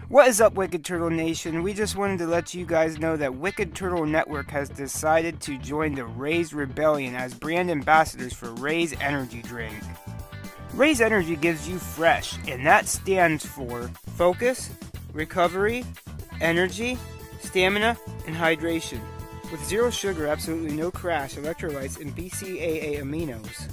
What is up, Wicked Turtle Nation? We just wanted to let you guys know that Wicked Turtle Network has decided to join the Raise Rebellion as brand ambassadors for Raise Energy Drink. Raise Energy gives you fresh, and that stands for focus, recovery, energy, stamina, and hydration. With zero sugar, absolutely no crash, electrolytes, and BCAA aminos.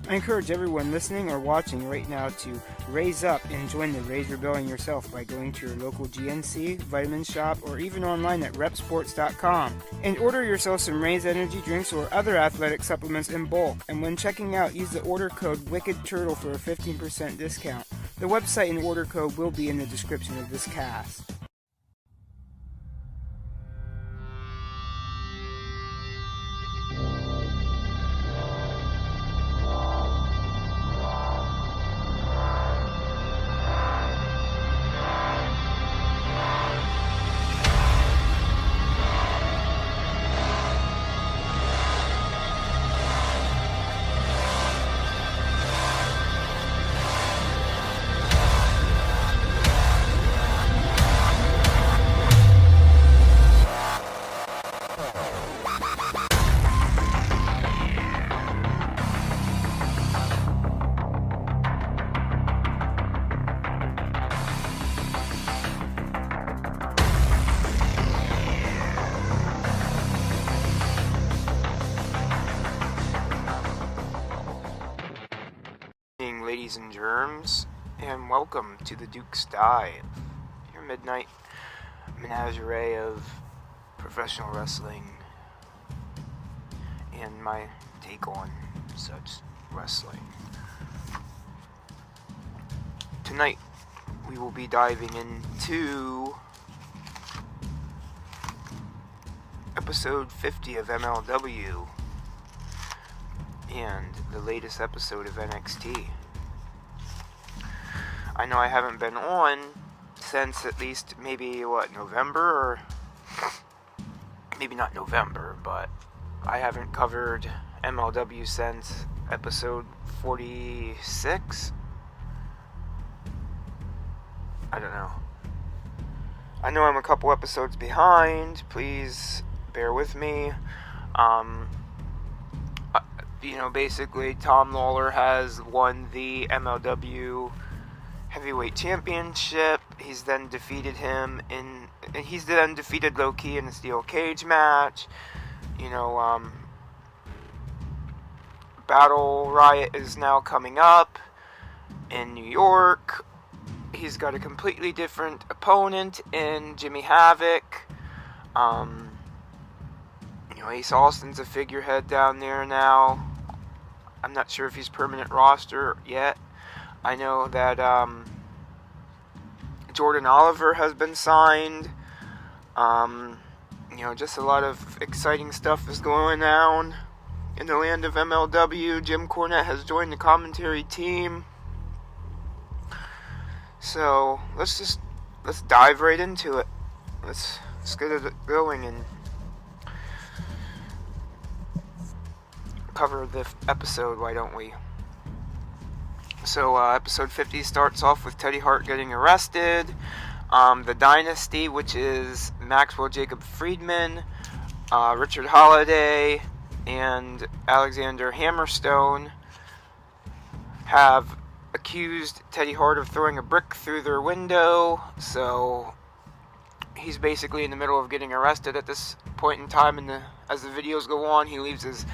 I encourage everyone listening or watching right now to raise up and join the Raise Rebellion yourself by going to your local GNC, vitamin shop, or even online at repsports.com. And order yourself some Raise Energy drinks or other athletic supplements in bulk. And when checking out, use the order code WICKEDTURTLE for a 15% discount. The website and order code will be in the description of this cast. Ladies and germs, and welcome to the Duke's Dive, your midnight menagerie of professional wrestling and my take on such wrestling. Tonight, we will be diving into episode 50 of MLW and the latest episode of NXT. I know I haven't been on since at least maybe, November, or maybe not November, but I haven't covered MLW since episode 46? I don't know. I know I'm a couple episodes behind. Please bear with me. Basically, Tom Lawler has won the MLW Heavyweight Championship. He's then defeated Low-Ki in a steel cage match. Battle Riot is now coming up in New York. He's got a completely different opponent in Jimmy Havoc. Ace Austin's a figurehead down there now. I'm not sure if he's permanent roster yet. I know that Jordan Oliver has been signed. Just a lot of exciting stuff is going on in the land of MLW. Jim Cornette has joined the commentary team. So let's dive right into it. Let's get it going and cover the episode, why don't we? So, episode 50 starts off with Teddy Hart getting arrested. The Dynasty, which is Maxwell Jacob Friedman, Richard Holiday, and Alexander Hammerstone, have accused Teddy Hart of throwing a brick through their window. So, he's basically in the middle of getting arrested at this point in time. As the videos go on, he leaves his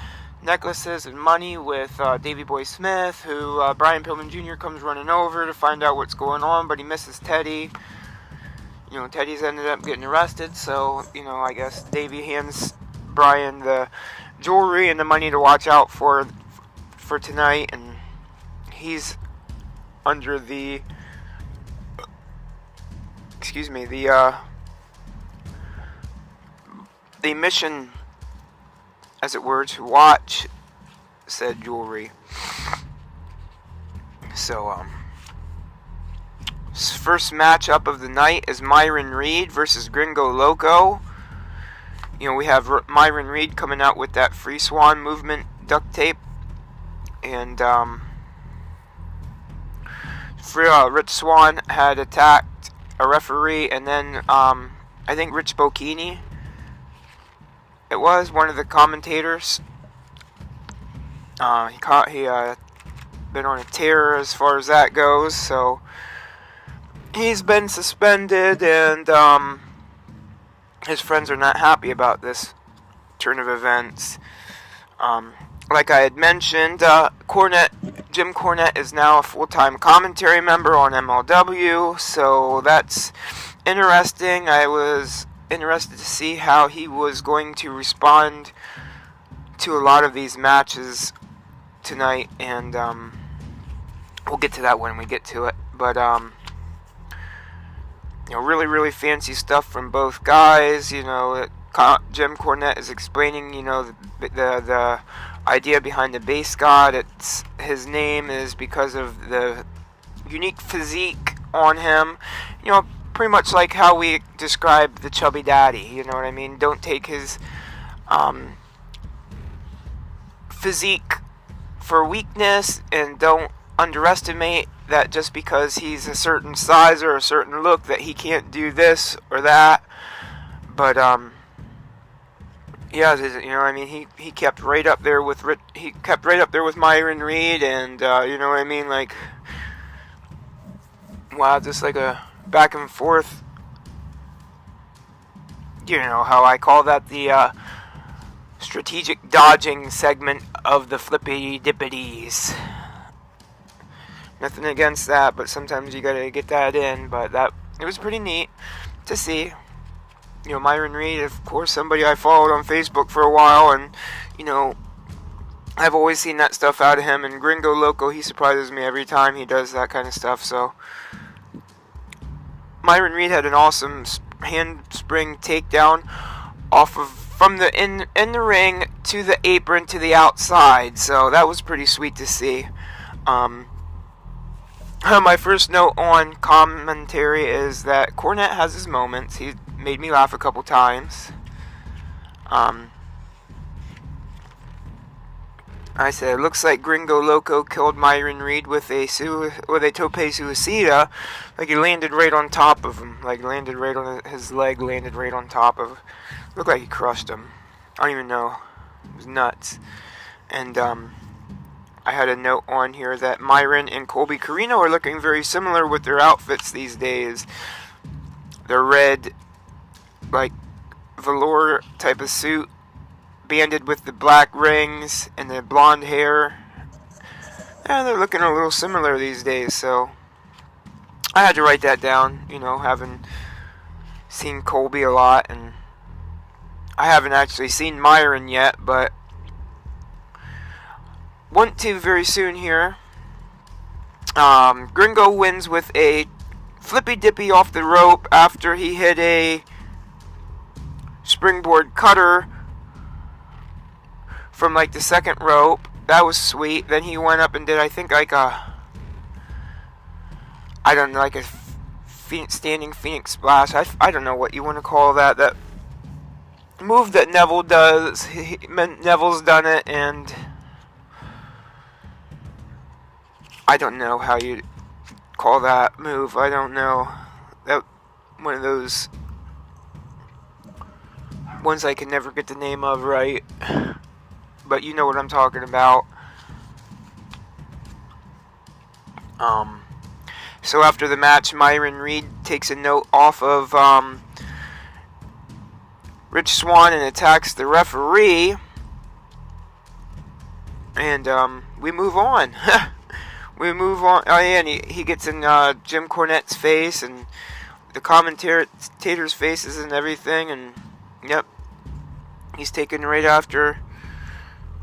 necklaces and money with Davey Boy Smith, who Brian Pillman Jr. comes running over to find out what's going on, but he misses Teddy. Teddy's ended up getting arrested, so, I guess Davey hands Brian the jewelry and the money to watch out for tonight, and he's under the mission, as it were, to watch said jewelry. So, first matchup of the night is Myron Reed versus Gringo Loco. We have Myron Reed coming out with that Free Swan movement duct tape, and Rich Swann had attacked a referee, and then I think Rich Bocchini, it was one of the commentators. He been on a tear as far as that goes, so he's been suspended, and his friends are not happy about this turn of events. Like I had mentioned, Jim Cornette is now a full-time commentary member on MLW, so that's interesting. I was interested to see how he was going to respond to a lot of these matches tonight, and we'll get to that when we get to it. But really, really fancy stuff from both guys. Jim Cornette is explaining, the idea behind the base god. His name is because of the unique physique on him. Pretty much like how we describe the chubby daddy. You know what I mean? Don't take his physique for weakness, and don't underestimate that just because he's a certain size or a certain look that he can't do this or that. But he kept right up there with Myron Reed, and wow, just like a back and forth. How I call that the strategic dodging segment of the flippity dippities. Nothing against that, but sometimes you gotta get that in. But it was pretty neat to see. Myron Reed, of course, somebody I followed on Facebook for a while, and I've always seen that stuff out of him. And Gringo Loco, he surprises me every time he does that kind of stuff. So Myron Reed had an awesome handspring takedown from the in the ring to the apron to the outside. So that was pretty sweet to see. My first note on commentary is that Cornette has his moments. He made me laugh a couple times. I said, it looks like Gringo Loco killed Myron Reed with a tope suicida. Like he landed right on top of him. Like landed right on his leg, landed right on top of. Looked like he crushed him. I don't even know. It was nuts. And I had a note on here that Myron and Colby Corino are looking very similar with their outfits these days. Their red, like, velour type of suit, banded with the black rings and the blonde hair. Yeah, they're looking a little similar these days, so I had to write that down, having seen Colby a lot, and I haven't actually seen Myron yet, but want to very soon here. Gringo wins with a flippy dippy off the rope after he hit a springboard cutter from like the second rope. That was sweet. Then he went up and did, I think, like a standing Phoenix splash. I don't know what you want to call that. That move that Neville does. Neville's done it, and I don't know how you call that move. I don't know. That one of those ones I can never get the name of right. But you know what I'm talking about. So after the match, Myron Reed takes a note off of Rich Swann and attacks the referee. And we move on. We move on. Oh yeah, and he gets in Jim Cornette's face and the commentator's faces and everything. And yep, he's taken right after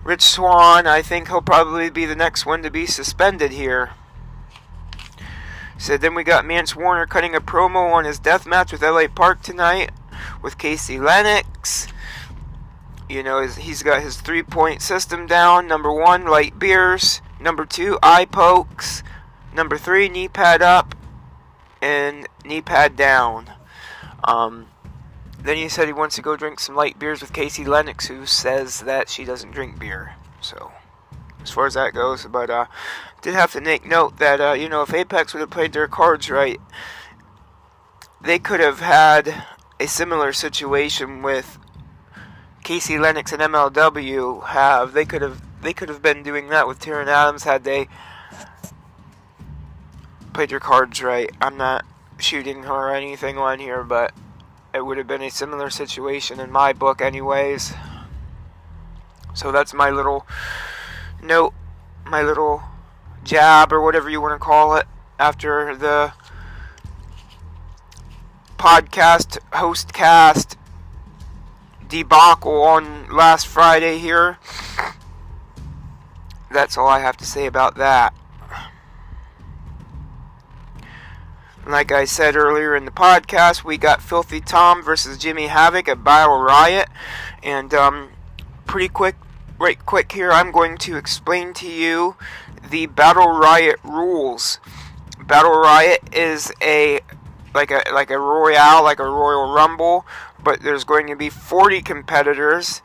Rich Swann. I think he'll probably be the next one to be suspended here. So then we got Mance Warner cutting a promo on his death match with LA Park tonight with Casey Lennox. He's got his 3-point system down. Number 1, light beers. Number 2, eye pokes. Number 3, knee pad up. And knee pad down. Then he said he wants to go drink some light beers with Casey Lennox, who says that she doesn't drink beer. So, as far as that goes. But, did have to make note that, if Apex would have played their cards right, they could have had a similar situation with Casey Lennox and MLW have. They could have been doing that with Taryn Adams had they played their cards right. I'm not shooting her or anything on here, but it would have been a similar situation in my book anyways. So that's my little note, my little jab, or whatever you want to call it, after the podcast host cast debacle on last Friday here. That's all I have to say about that. Like I said earlier in the podcast, we got Filthy Tom versus Jimmy Havoc at Battle Riot. And right quick here, I'm going to explain to you the Battle Riot rules. Battle Riot is like a Royale, like a Royal Rumble, but there's going to be 40 competitors.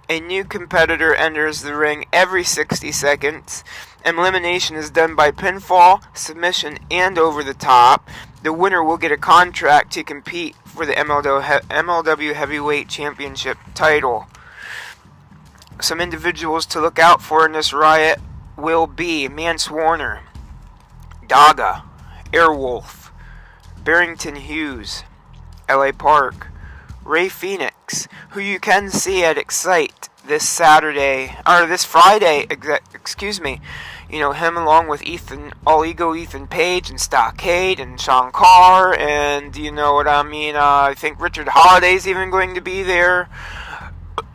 A new competitor enters the ring every 60 seconds. Elimination is done by pinfall, submission, and over the top. The winner will get a contract to compete for the MLW Heavyweight Championship title. Some individuals to look out for in this riot will be Mance Warner, Daga, Airwolf, Barrington Hughes, LA Park, Ray Phoenix, who you can see at Excite this Friday, excuse me. You know, him along with All Ego Ethan Page and Stockade and Sean Carr, and you know what I mean, I think Richard Holliday's even going to be there.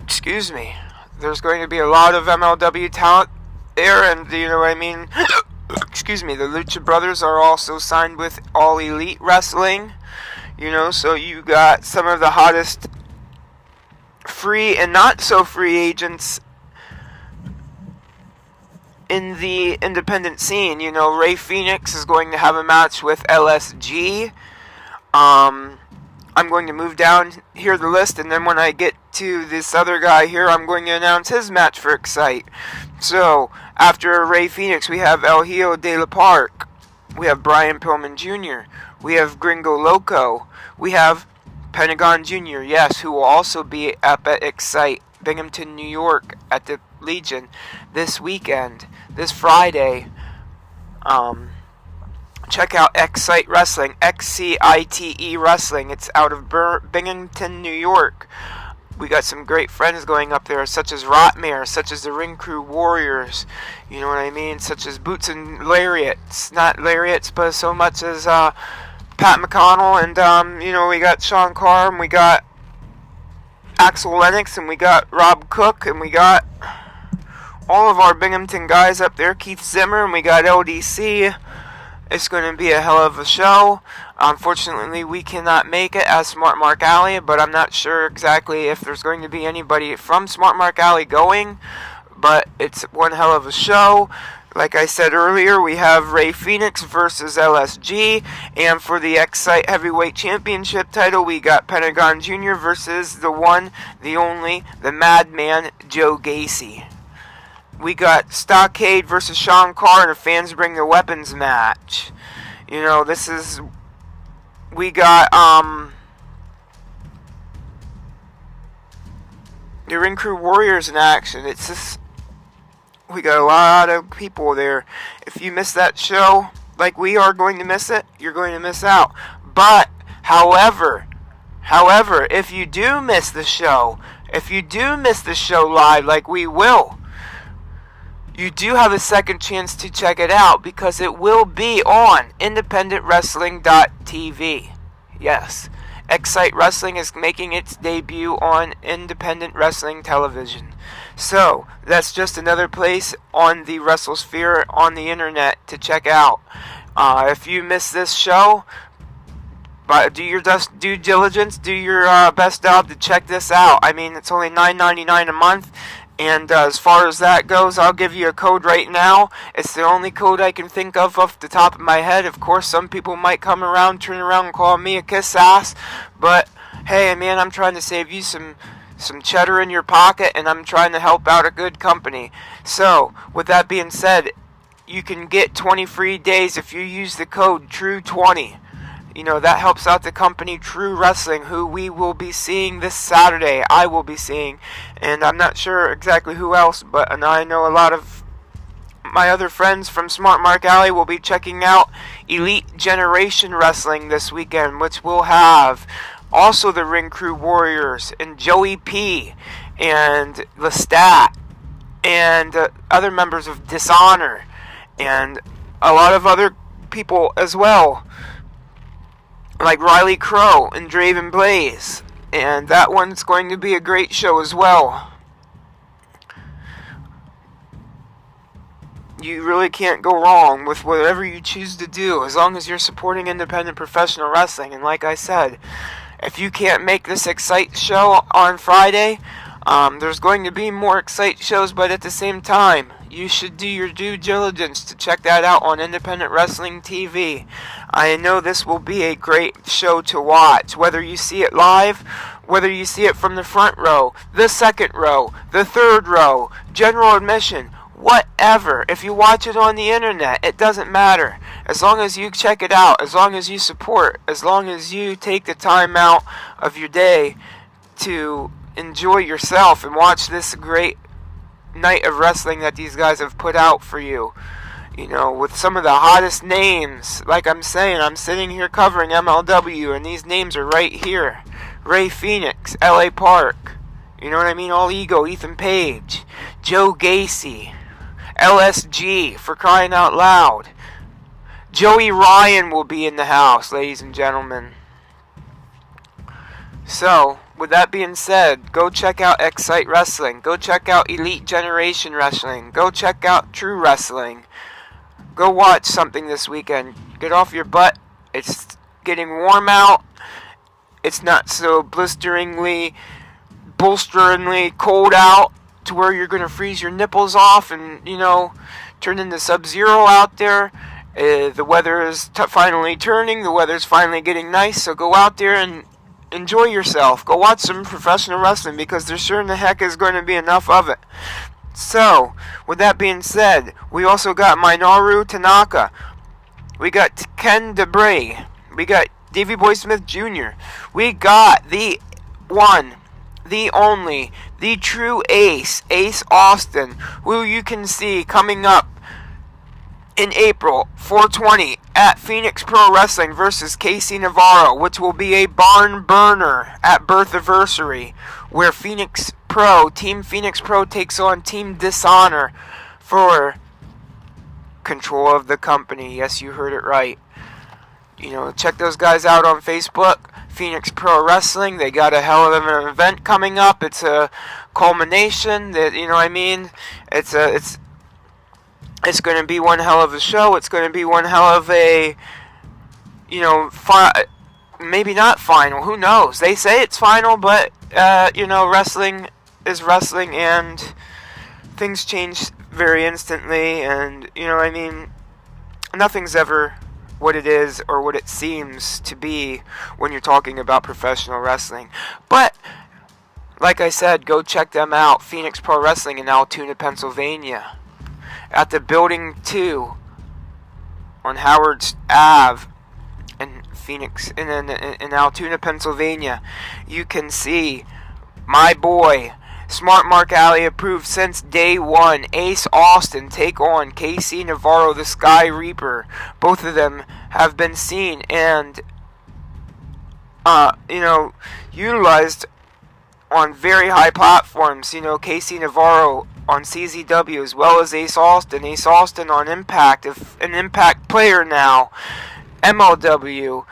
Excuse me. There's going to be a lot of MLW talent there, and you know what I mean. Excuse me. The Lucha Brothers are also signed with All Elite Wrestling. You know, so you got some of the hottest free and not so free agents in the independent scene. You know, Ray Phoenix is going to have a match with LSG. I'm going to move down here the list, and then when I get to this other guy here, I'm going to announce his match for Excite. So, after Ray Phoenix, we have El Hijo de la Park. We have Brian Pillman Jr. We have Gringo Loco. We have Pentagon Jr., yes, who will also be up at Excite, Binghamton, New York, at the Legion this weekend, this Friday. Check out Excite Wrestling, XCITE Wrestling. It's out of Binghamton, New York. We got some great friends going up there, such as Rotmare, such as the Ring Crew Warriors, you know what I mean, such as Boots and Lariats, not Lariats, but so much as Pat McConnell, and you know, we got Sean Carr, and we got Axel Lennox, and we got Rob Cook, and we got all of our Binghamton guys up there, Keith Zimmer, and we got LDC. It's going to be a hell of a show. Unfortunately, we cannot make it as Smart Mark Alley, but I'm not sure exactly if there's going to be anybody from Smart Mark Alley going, but it's one hell of a show. Like I said earlier, we have Ray Phoenix versus LSG, and for the Excite Heavyweight Championship title, we got Pentagon Jr. versus the one, the only, the Madman, Joe Gacy. We got Stockade versus Sean Carr in a Fans Bring Their Weapons match. You know, we got, the Ring Crew Warriors in action. It's just, we got a lot of people there. If you miss that show, like we are going to miss it, you're going to miss out. But, however, if you do miss the show live, like we will, you do have a second chance to check it out, because it will be on independentwrestling.tv. Yes, Excite Wrestling is making its debut on independent wrestling television. So, that's just another place on the WrestleSphere on the internet to check out. If you miss this show, do your due diligence, do your best job to check this out. I mean, it's only $9.99 a month. And as far as that goes, I'll give you a code right now. It's the only code I can think of off the top of my head. Of course, some people might turn around and call me a kiss ass. But, hey, man, I'm trying to save you some cheddar in your pocket, and I'm trying to help out a good company. So, with that being said, you can get 20 free days if you use the code TRUE20. That helps out the company True Wrestling, who we will be seeing this Saturday. I will be seeing, and I'm not sure exactly who else, but I know a lot of my other friends from Smart Mark Alley will be checking out Elite Generation Wrestling this weekend, which will have also the Ring Crew Warriors and Joey P and Lestat and other members of Dishonor and a lot of other people as well, like Riley Crow and Draven Blaze, and that one's going to be a great show as well. You really can't go wrong with whatever you choose to do, as long as you're supporting independent professional wrestling. And like I said, if you can't make this Excite show on Friday, there's going to be more Excite shows, but at the same time, you should do your due diligence to check that out on Independent Wrestling TV. I know this will be a great show to watch, whether you see it live, whether you see it from the front row, the second row, the third row, general admission, whatever. If you watch it on the internet, it doesn't matter. As long as you check it out, as long as you support, as long as you take the time out of your day to enjoy yourself and watch this great night of wrestling that these guys have put out for you. With some of the hottest names. Like I'm saying, I'm sitting here covering MLW, and these names are right here. Ray Phoenix, LA Park. You know what I mean? All Ego, Ethan Page, Joe Gacy, LSG, for crying out loud. Joey Ryan will be in the house, ladies and gentlemen. So, with that being said, go check out Excite Wrestling. Go check out Elite Generation Wrestling. Go check out True Wrestling. Go watch something this weekend. Get off your butt. It's getting warm out. It's not so bolsteringly cold out to where you're going to freeze your nipples off and, turn into Sub-Zero out there. The weather is finally turning. The weather's finally getting nice. So go out there and enjoy yourself. Go watch some professional wrestling, because there sure in the heck is going to be enough of it. So, with that being said, we also got Minoru Tanaka. We got Ken Debray. We got Davey Boy Smith Jr. We got the one, the only, the true Ace Austin, who you can see coming up in April 4/20 at Phoenix Pro Wrestling versus Casey Navarro, which will be a barn burner at Birthiversary, where Team Phoenix Pro takes on Team Dishonor for control of the company. Yes, you heard it right. Check those guys out on Facebook. Phoenix Pro Wrestling. They got a hell of an event coming up. It's a culmination. It's going to be one hell of a show. It's going to be one hell of a, maybe not final. Who knows? They say it's final, but, wrestling is wrestling, and things change very instantly, and, nothing's ever what it is or what it seems to be when you're talking about professional wrestling. But, like I said, go check them out. Phoenix Pro Wrestling in Altoona, Pennsylvania. At the Building 2 on Howard's Ave in Phoenix, in Altoona, Pennsylvania, you can see my boy, Smart Mark Alley approved since day one, Ace Austin take on Casey Navarro, the Sky Reaper. Both of them have been seen and, utilized on very high platforms. Casey Navarro on CZW, as well as Ace Austin. Ace Austin on Impact, an Impact player now. MLW,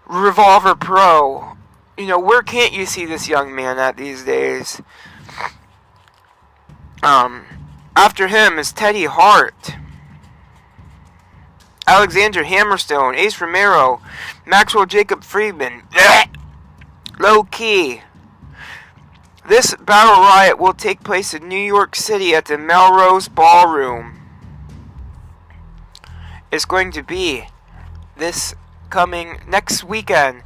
Revolver Pro. Where can't you see this young man at these days? After him is Teddy Hart, Alexander Hammerstone, Ace Romero, Maxwell Jacob Friedman, Low Key. This Battle Riot will take place in New York City at the Melrose Ballroom. It's going to be this coming next weekend,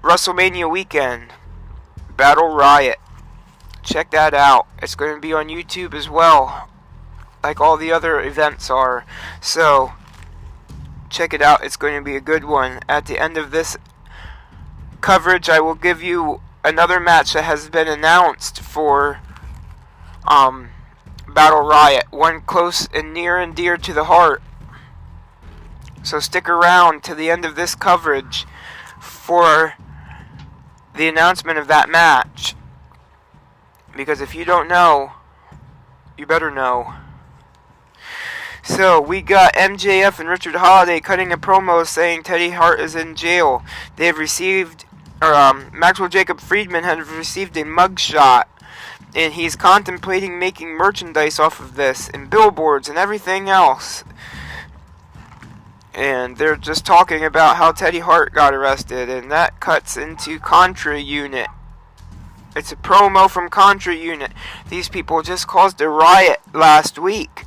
WrestleMania weekend, Battle Riot. Check that out. It's going to be on YouTube as well, like all the other events are. So, check it out. It's going to be a good one. At the end of this coverage, I will give you another match that has been announced for Battle Riot. One close and near and dear to the heart. So stick around to the end of this coverage for the announcement of that match. Because if you don't know, you better know. So, we got MJF and Richard Holiday cutting a promo saying Teddy Hart is in jail. They have received, Maxwell Jacob Friedman has received a mugshot. And he's contemplating making merchandise off of this, and billboards and everything else. And they're just talking about how Teddy Hart got arrested, and that cuts into Contra Unit. It's a promo from Contra Unit. These people just caused a riot last week.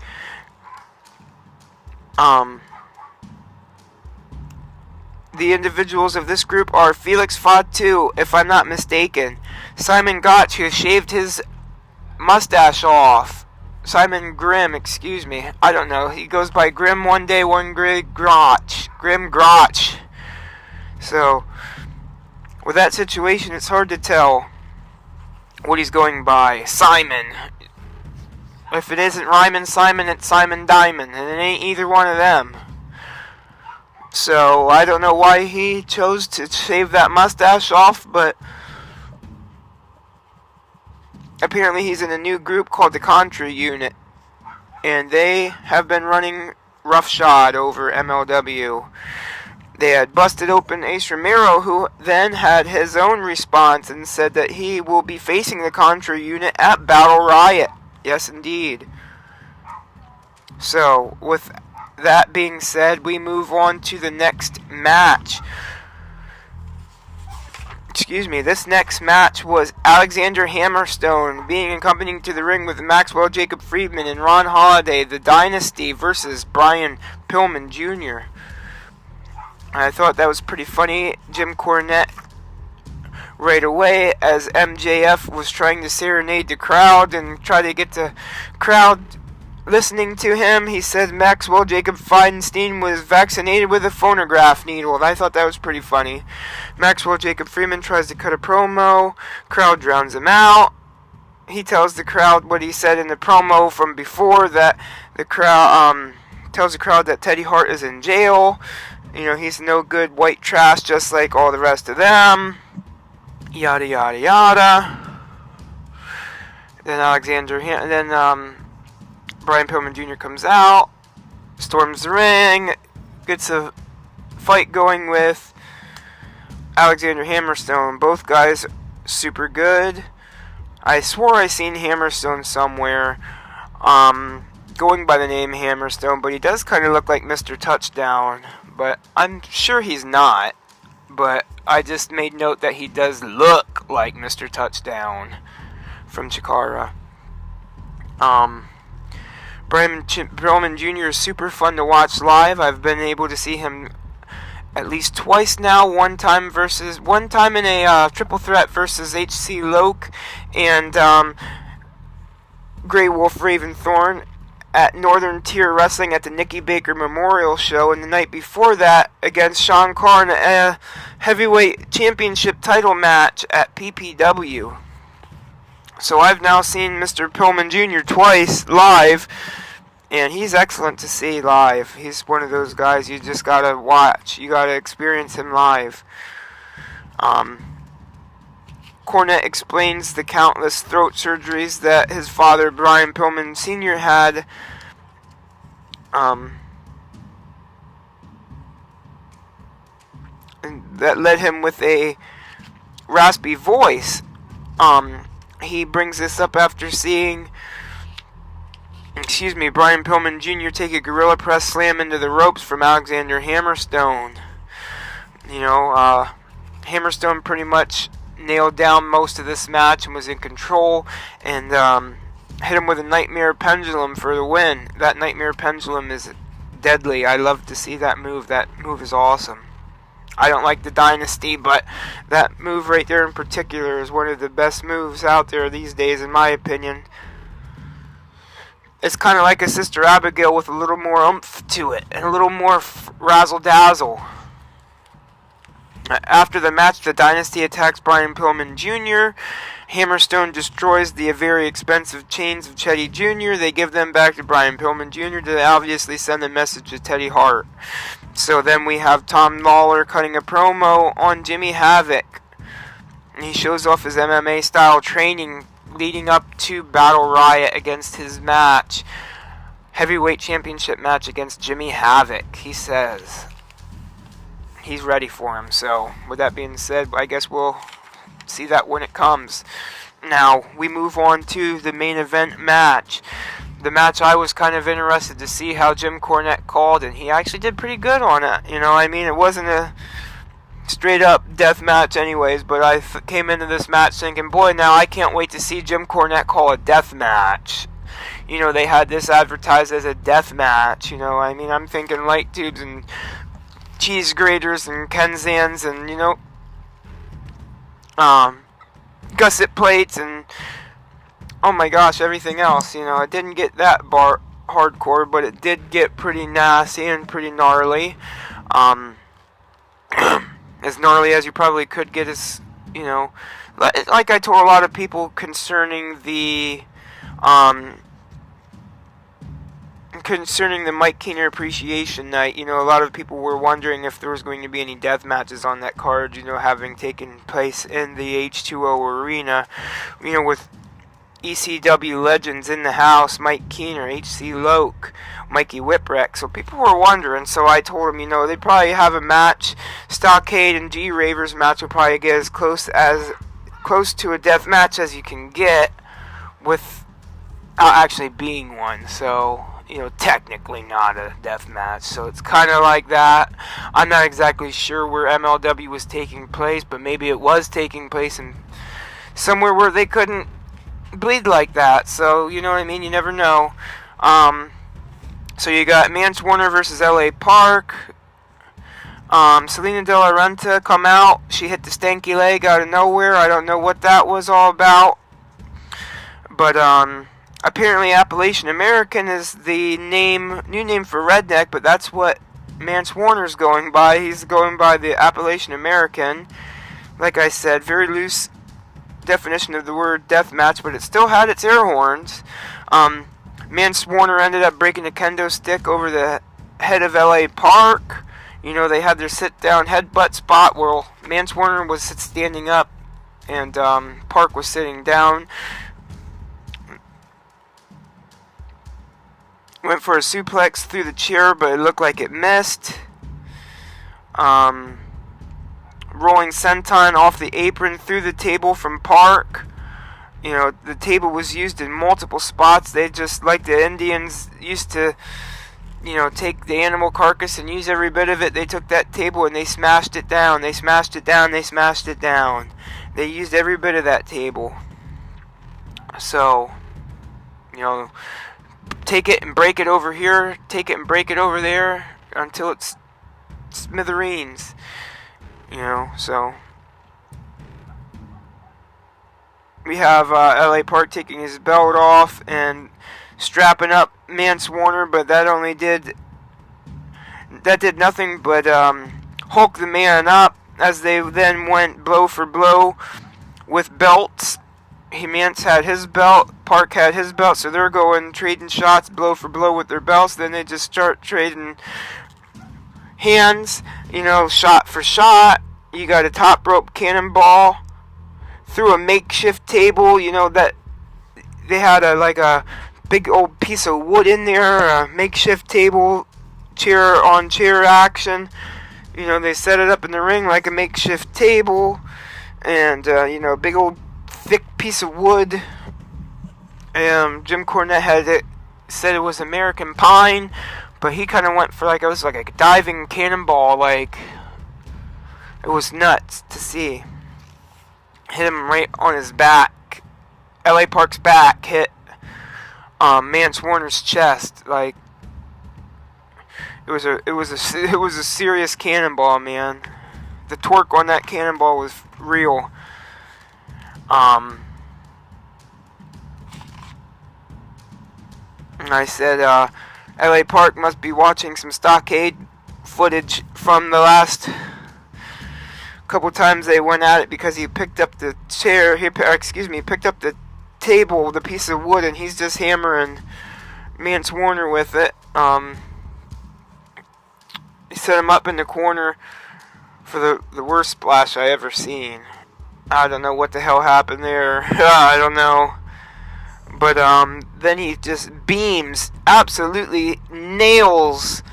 The individuals of this group are Felix Fatu, if I'm not mistaken. Simon Gotch, who shaved his mustache off. Simon Grimm, excuse me. I don't know. He goes by Grimm one day, one Grotch. Grim Grotch. So, with that situation, it's hard to tell what he's going by. Simon. If it isn't Ryman Simon, it's Simon Diamond. And it ain't either one of them. So, I don't know why he chose to shave that mustache off, but apparently he's in a new group called the Contra Unit, and they have been running roughshod over MLW. They had busted open Ace Romero, who then had his own response and said that he will be facing the Contra Unit at Battle Riot. Yes, indeed. So, with that being said, we move on to the next match. This next match was Alexander Hammerstone being accompanied to the ring with Maxwell Jacob Friedman and Ron Holiday, the Dynasty, versus Brian Pillman Jr. I thought that was pretty funny. Jim Cornette, right away, as MJF was trying to serenade the crowd and try to get the crowd listening to him, he said Maxwell Jacob Feinstein was vaccinated with a phonograph needle. And I thought that was pretty funny. Maxwell Jacob Friedman tries to cut a promo. Crowd drowns him out. He tells the crowd what he said in the promo from before, that the crowd tells the crowd that Teddy Hart is in jail. You know, he's no good white trash just like all the rest of them. Yada yada yada. Then Brian Pillman Jr. comes out, storms the ring, gets a fight going with Alexander Hammerstone. Both guys super good. I swore I seen Hammerstone somewhere, going by the name Hammerstone, but he does kind of look like Mr. Touchdown, but I'm sure he's not. But I just made note that he does look like Mr. Touchdown from Chikara. Brian Pillman Jr. is super fun to watch live. I've been able to see him at least twice now. One time in a triple threat versus HC Loke and Grey Wolf Raven Thorn at Northern Tier Wrestling at the Nikki Baker Memorial Show, and the night before that against Sean Carr in a heavyweight championship title match at PPW. So I've now seen Mr. Pillman Jr. twice live, and he's excellent to see live. He's one of those guys you just gotta watch. You gotta experience him live. Cornette explains the countless throat surgeries that his father, Brian Pillman Sr., had. And that led him with a raspy voice. He brings this up after seeing, Brian Pillman Jr. take a gorilla press slam into the ropes from Alexander Hammerstone. You know, Hammerstone pretty much nailed down most of this match and was in control, and hit him with a Nightmare Pendulum for the win. That Nightmare Pendulum is deadly. I love to see that move. That move is awesome. I don't like the Dynasty, but that move right there in particular is one of the best moves out there these days, in my opinion. It's kind of like a Sister Abigail with a little more oomph to it and a little more razzle-dazzle. After the match, the Dynasty attacks Brian Pillman Jr. Hammerstone destroys the very expensive chains of Teddy Jr. They give them back to Brian Pillman Jr. to obviously send a message to Teddy Hart. So then we have Tom Lawler cutting a promo on Jimmy Havoc. He shows off his MMA style training leading up to Battle Riot against his match. Heavyweight championship match against Jimmy Havoc. He says he's ready for him. So with that being said, I guess we'll see that when it comes. Now we move on to the main event match. The match I was kind of interested to see how Jim Cornette called, and he actually did pretty good on it. You know, I mean, it wasn't a straight up death match anyways, but I came into this match thinking, boy, now I can't wait to see Jim Cornette call a death match. You know, they had this advertised as a death match. You know, I mean, I'm thinking light tubes and cheese graters and Kenzans and, you know, gusset plates and, oh my gosh, everything else. You know, it didn't get that hardcore, but it did get pretty nasty and pretty gnarly. As gnarly as you probably could get is, you know, like I told a lot of people concerning the Mike Keener Appreciation Night. You know, a lot of people were wondering if there was going to be any death matches on that card, you know, having taken place in the H2O Arena, you know, with ECW legends in the house, Mike Keener, H.C. Loke, Mikey Whipwreck. So people were wondering, so I told them, you know, they'd probably have a match. Stockade and G-Ravers match will probably get as close to a death match as you can get without actually being one. So, you know, technically not a death match. So it's kind of like that. I'm not exactly sure where MLW was taking place, but maybe it was taking place in somewhere where they couldn't bleed like that. So, you know what I mean? You never know. So you got Mance Warner versus LA Park. Selena De La Renta come out. She hit the stanky leg out of nowhere. I don't know what that was all about. But, apparently Appalachian American is the new name for redneck, but that's what Mance Warner's going by. He's going by the Appalachian American. Like I said, very loose definition of the word death match, but it still had its air horns. Mance Warner ended up breaking a kendo stick over the head of LA Park. You know, they had their sit down headbutt spot where Mance Warner was standing up and Park was sitting down. Went for a suplex through the chair, but it looked like it missed. Rolling senton off the apron through the table from Park. You know, the table was used in multiple spots. They just, like the Indians used to, you know, take the animal carcass and use every bit of it. They took that table and they smashed it down. They smashed it down. They smashed it down. They used every bit of that table. So, you know, take it and break it over here. Take it and break it over there until it's smithereens. You know, so we have LA Park taking his belt off and strapping up Mance Warner, but that did nothing but hulk the man up as they then went blow for blow with belts. Mance had his belt, Park had his belt, so they're going trading shots blow for blow with their belts. Then they just start trading hands, you know, shot for shot. You got a top rope cannonball through a makeshift table. You know that they had a big old piece of wood in there, a makeshift table, chair on chair action. You know, they set it up in the ring like a makeshift table, and you know, big old thick piece of wood. Jim Cornette said it was American pine. But he kind of went for it was like a diving cannonball, like, it was nuts to see. Hit him right on his back. LA Park's back hit Mance Warner's chest. Like, it was a serious cannonball, man. The torque on that cannonball was real. And I said, LA Park must be watching some Stockade footage from the last couple times they went at it, because he picked up the chair, picked up the table, the piece of wood, and he's just hammering Mance Warner with it. He set him up in the corner for the worst splash I ever seen. I don't know what the hell happened there. I don't know. But then he just beams, absolutely nails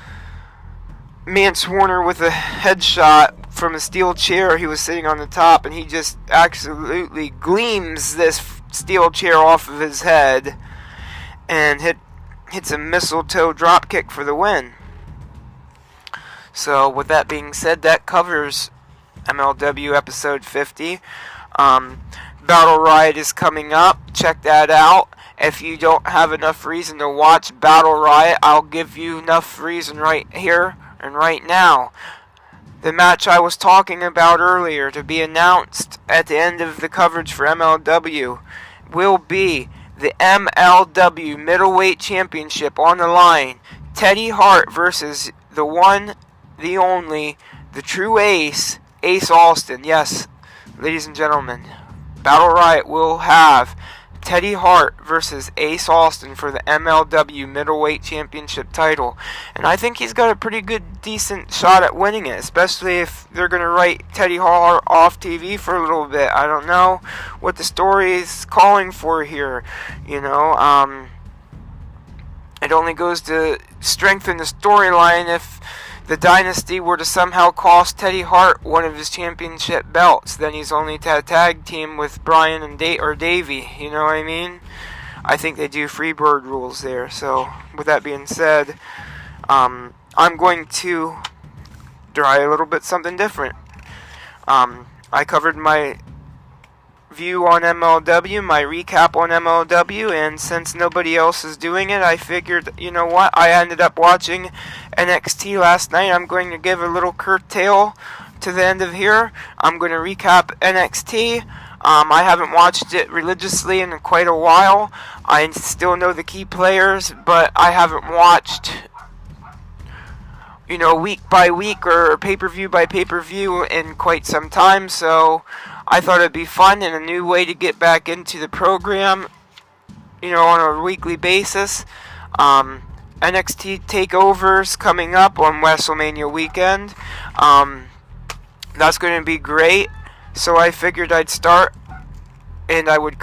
Mance Warner with a headshot from a steel chair he was sitting on the top, and he just absolutely gleams this steel chair off of his head and hits a mistletoe dropkick for the win. So with that being said, that covers MLW episode 50. Battle Riot is coming up. Check that out. If you don't have enough reason to watch Battle Riot, I'll give you enough reason right here and right now. The match I was talking about earlier, to be announced at the end of the coverage for MLW, will be the MLW Middleweight Championship on the line. Teddy Hart versus the one, the only, the true ace, Ace Austin. Yes, ladies and gentlemen, Battle Riot will have Teddy Hart versus Ace Austin for the MLW Middleweight Championship title. And I think he's got a pretty good, decent shot at winning it, especially if they're going to write Teddy Hart off TV for a little bit. I don't know what the story is calling for here. You know, it only goes to strengthen the storyline if the Dynasty were to somehow cost Teddy Hart one of his championship belts. Then he's only to tag team with Bryan and Davey. You know what I mean? I think they do Freebird rules there. So with that being said, I'm going to try a little bit something different. I covered my view on MLW, my recap on MLW, and since nobody else is doing it, I figured, you know what, I ended up watching NXT last night. I'm going to give a little curtail to the end of here. I'm going to recap NXT. I haven't watched it religiously in quite a while. I still know the key players, but I haven't watched, you know, week by week or pay-per-view by pay-per-view in quite some time, so I thought it'd be fun and a new way to get back into the program, you know, on a weekly basis. NXT TakeOvers coming up on WrestleMania weekend. That's going to be great. So I figured I'd start and I would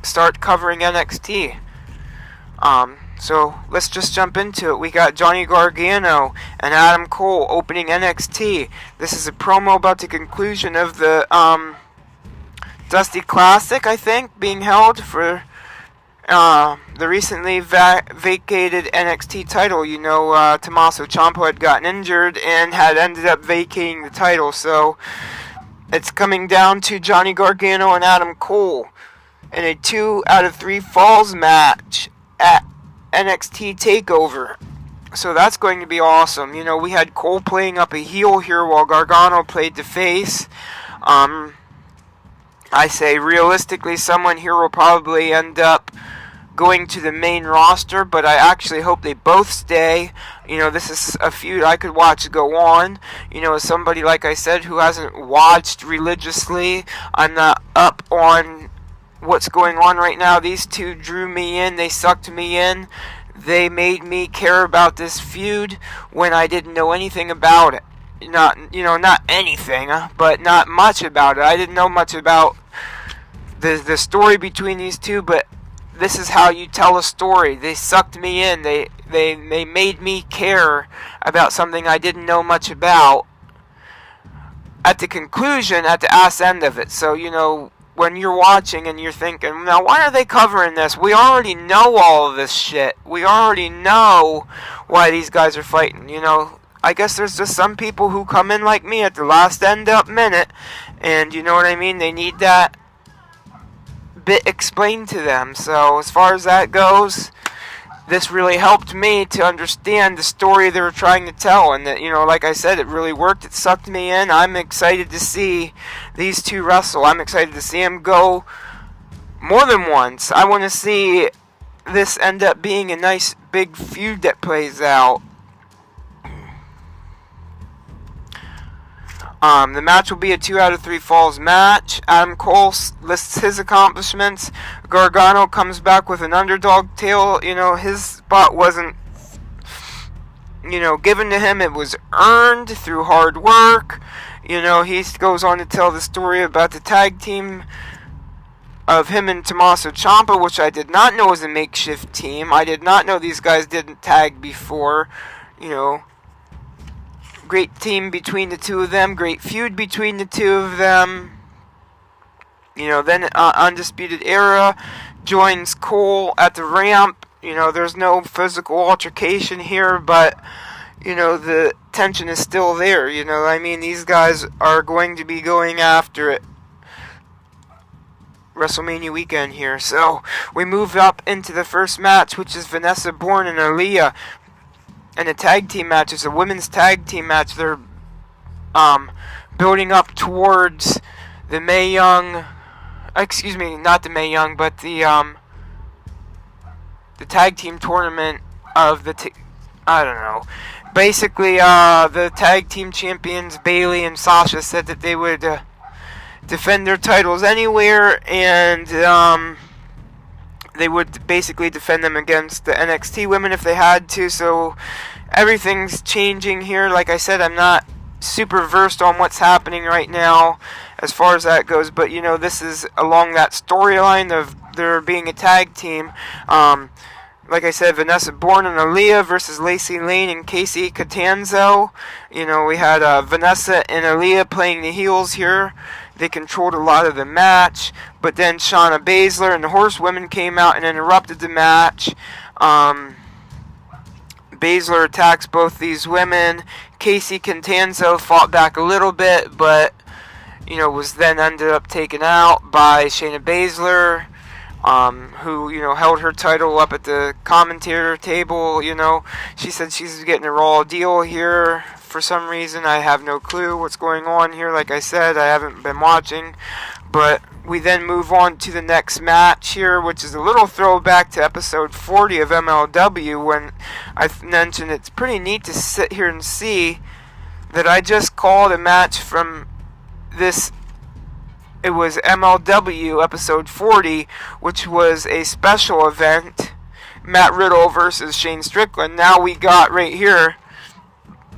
start covering NXT. So let's just jump into it. We got Johnny Gargano and Adam Cole opening NXT. This is a promo about the conclusion of the Dusty Classic, I think, being held for the recently vacated NXT title. You know, Tommaso Ciampa had gotten injured and had ended up vacating the title. So it's coming down to Johnny Gargano and Adam Cole in a 2 out of 3 falls match at NXT TakeOver. So that's going to be awesome. You know, we had Cole playing up a heel here while Gargano played the face. I say realistically someone here will probably end up going to the main roster, but I actually hope they both stay. You know, this is a feud I could watch go on. You know, as somebody, like I said, who hasn't watched religiously, I'm not up on what's going on right now. These two drew me in. They sucked me in. They made me care about this feud when I didn't know anything about it. Not anything, but not much about it. I didn't know much about the story between these two, but this is how you tell a story. They sucked me in. They made me care about something I didn't know much about at the conclusion, at the ass end of it. So, you know, when you're watching and you're thinking, now why are they covering this? We already know all of this shit. We already know why these guys are fighting. You know, I guess there's just some people who come in like me at the last end up minute, and you know what I mean? They need that bit explained to them. So as far as that goes, this really helped me to understand the story they were trying to tell, and that, you know, like I said, it really worked. It sucked me in. I'm excited to see these two wrestle. I'm excited to see them go more than once. I want to see this end up being a nice big feud that plays out. The match will be a 2 out of 3 falls match. Adam Cole lists his accomplishments. Gargano comes back with an underdog tale. His spot wasn't, given to him. It was earned through hard work. He goes on to tell the story about the tag team of him and Tommaso Ciampa, which I did not know was a makeshift team. I did not know these guys didn't tag before. Great team between the two of them. Great feud between the two of them. Then Undisputed Era joins Cole at the ramp. There's no physical altercation here, but, the tension is still there. These guys are going to be going after it WrestleMania weekend here. So, we move up into the first match, which is Vanessa Borne and Aaliyah. And a tag team match. It's a women's tag team match. They're building up towards the Mae Young, not the Mae Young, but the tag team tournament of I don't know. Basically, the tag team champions Bayley and Sasha said that they would defend their titles anywhere, and they would basically defend them against the NXT women if they had to. So everything's changing here. Like I said, I'm not super versed on what's happening right now as far as that goes, but this is along that storyline of there being a tag team. Like I said, Vanessa Borne and Aaliyah versus Lacey Lane and Kacy Catanzo. We had Vanessa and Aaliyah playing the heels here. They controlled a lot of the match, but then Shayna Baszler and the Horsewomen came out and interrupted the match. Baszler attacks both these women. Kacy Catanzo fought back a little bit, but was then ended up taken out by Shayna Baszler, who held her title up at the commentator table. She said she's getting a raw deal here. For some reason, I have no clue what's going on here. Like I said, I haven't been watching. But we then move on to the next match here, which is a little throwback to episode 40 of MLW, when I mentioned it's pretty neat to sit here and see that I just called a match from this. It was MLW episode 40, which was a special event, Matt Riddle versus Shane Strickland. Now we got right here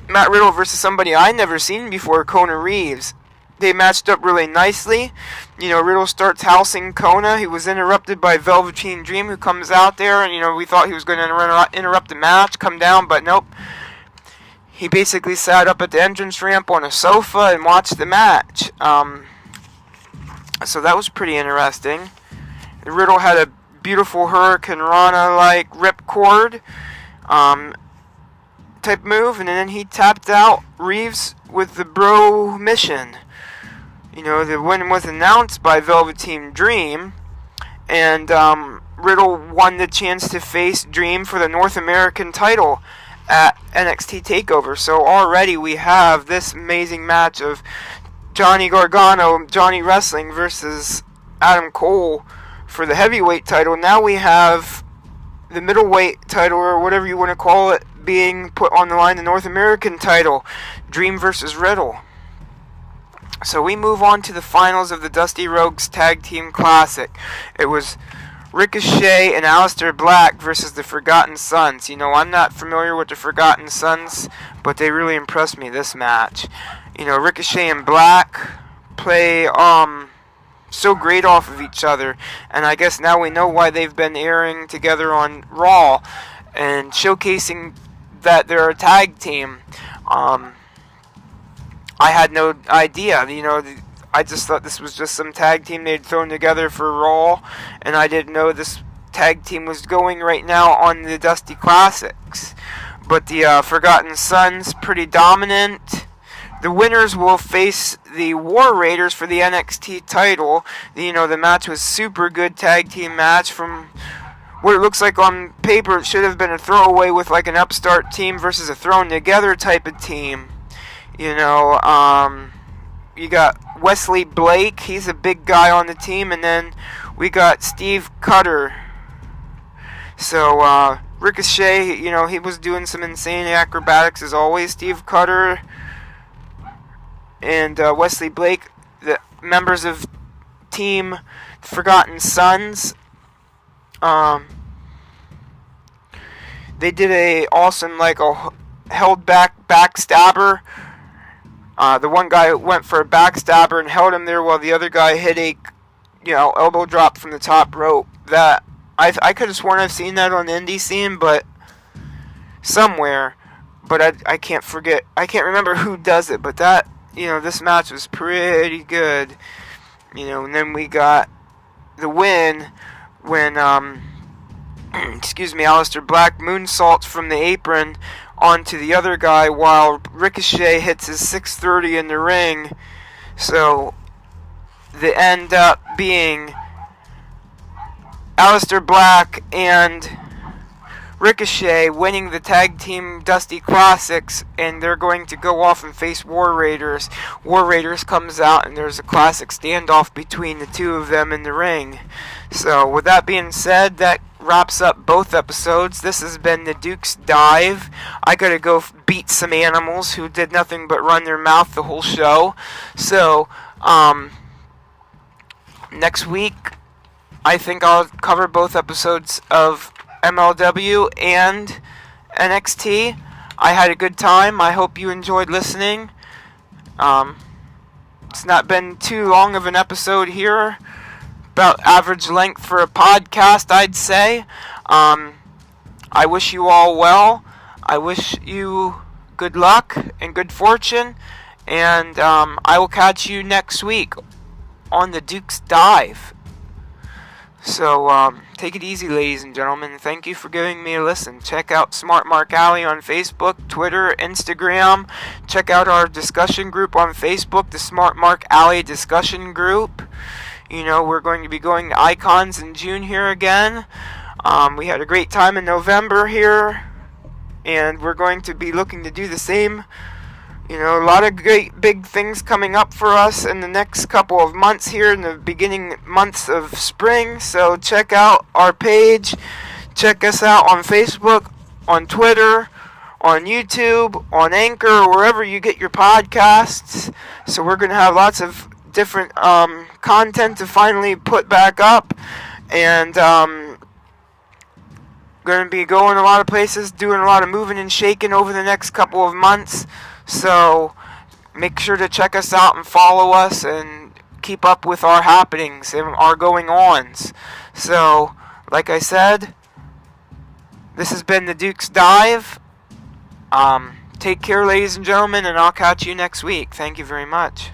Matt Riddle versus somebody I never seen before, Kona Reeves. They matched up really nicely. Riddle starts housing Kona. He was interrupted by Velveteen Dream, who comes out there, and we thought he was going to interrupt the match, come down, but nope. He basically sat up at the entrance ramp on a sofa and watched the match. So that was pretty interesting. Riddle had a beautiful Hurricane Rana-like ripcord type move, and then he tapped out Reeves with the Bro Mission. The win was announced by Velveteen Dream, and Riddle won the chance to face Dream for the North American title at NXT TakeOver. So already we have this amazing match of Johnny Gargano, Johnny Wrestling versus Adam Cole for the heavyweight title. Now we have the middleweight title, or whatever you want to call it, being put on the line, the North American title, Dream versus Riddle. So we move on to the finals of the Dusty Rhodes Tag Team Classic. It was Ricochet and Aleister Black versus the Forgotten Sons. I'm not familiar with the Forgotten Sons, but they really impressed me this match. Ricochet and Black play so great off of each other, and I guess now we know why they've been airing together on Raw and showcasing that they're a tag team. I had no idea, I just thought this was just some tag team they'd thrown together for Raw, and I didn't know this tag team was going right now on the Dusty Classics. But the Forgotten Sons, pretty dominant. The winners will face the War Raiders for the NXT title. The match was super good tag team match. From what it looks like on paper, it should have been a throwaway with like an upstart team versus a thrown together type of team. You got Wesley Blake, he's a big guy on the team, and then we got Steve Cutter. So, Ricochet, he was doing some insane acrobatics as always. Steve Cutter and Wesley Blake, the members of Team Forgotten Sons, they did a awesome, a held back backstabber. The one guy went for a backstabber and held him there while the other guy hit a, elbow drop from the top rope. That I could have sworn I've seen that on the indie scene, but somewhere. But I can't forget. I can't remember who does it. But that, this match was pretty good. And then we got the win when Aleister Black moonsaults from the apron onto the other guy while Ricochet hits his 630 in the ring. So the end up being Aleister Black and Ricochet winning the Tag Team Dusty Classics, and they're going to go off and face War Raiders. War Raiders comes out, and there's a classic standoff between the two of them in the ring. So, with that being said, that wraps up both episodes. This has been the Duke's Dive. I gotta go beat some animals who did nothing but run their mouth the whole show. So, next week, I think I'll cover both episodes of MLW and NXT. I had a good time. I hope you enjoyed listening. It's not been too long of an episode here. About average length for a podcast, I'd say. I wish you all well. I wish you good luck and good fortune. And I will catch you next week on the Duke's Dive. So, take it easy, ladies and gentlemen. Thank you for giving me a listen. Check out Smart Mark Alley on Facebook, Twitter, Instagram. Check out our discussion group on Facebook, the Smart Mark Alley Discussion Group. We're going to be going to Icons in June here again. We had a great time in November here, and we're going to be looking to do the same. A lot of great big things coming up for us in the next couple of months here in the beginning months of spring. So check out our page. Check us out on Facebook, on Twitter, on YouTube, on Anchor, wherever you get your podcasts. So we're going to have lots of different content to finally put back up. And going to be going a lot of places, doing a lot of moving and shaking over the next couple of months. So, make sure to check us out and follow us and keep up with our happenings and our going-ons. So, like I said, this has been the Duke's Dive. Take care, ladies and gentlemen, and I'll catch you next week. Thank you very much.